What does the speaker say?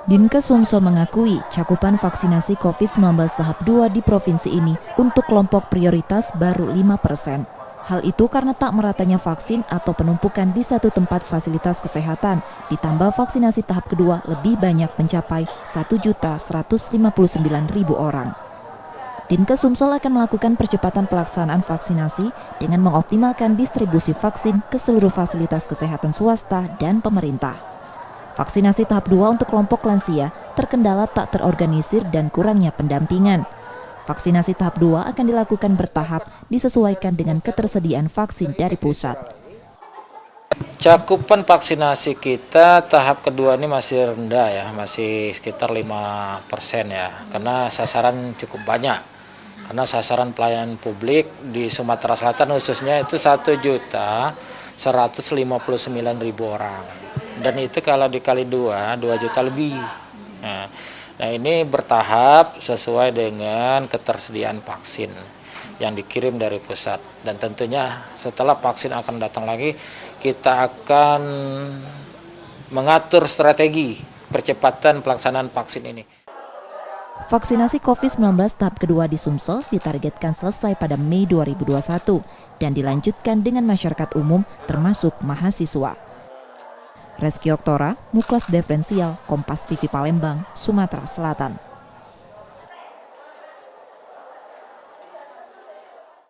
Dinkes Sumsel mengakui cakupan vaksinasi COVID-19 tahap 2 di provinsi ini untuk kelompok prioritas baru 5%. Hal itu karena tak meratanya vaksin atau penumpukan di satu tempat fasilitas kesehatan, ditambah vaksinasi tahap kedua lebih banyak mencapai 1.159.000 orang. Dinkes Sumsel akan melakukan percepatan pelaksanaan vaksinasi dengan mengoptimalkan distribusi vaksin ke seluruh fasilitas kesehatan swasta dan pemerintah. Vaksinasi tahap 2 untuk kelompok lansia terkendala tak terorganisir dan kurangnya pendampingan. Vaksinasi tahap 2 akan dilakukan bertahap disesuaikan dengan ketersediaan vaksin dari pusat. Cakupan vaksinasi kita tahap kedua ini masih rendah ya, masih sekitar 5% ya, karena sasaran cukup banyak. Karena sasaran pelayanan publik di Sumatera Selatan khususnya itu 1.159.000 orang. Dan itu kalau dikali 2 juta lebih. Nah ini bertahap sesuai dengan ketersediaan vaksin yang dikirim dari pusat. Dan tentunya setelah vaksin akan datang lagi, kita akan mengatur strategi percepatan pelaksanaan vaksin ini. Vaksinasi COVID-19 tahap kedua di Sumsel ditargetkan selesai pada Mei 2021 dan dilanjutkan dengan masyarakat umum termasuk mahasiswa. Reski Oktora, Muklas Diferensial, Kompas TV Palembang, Sumatera Selatan.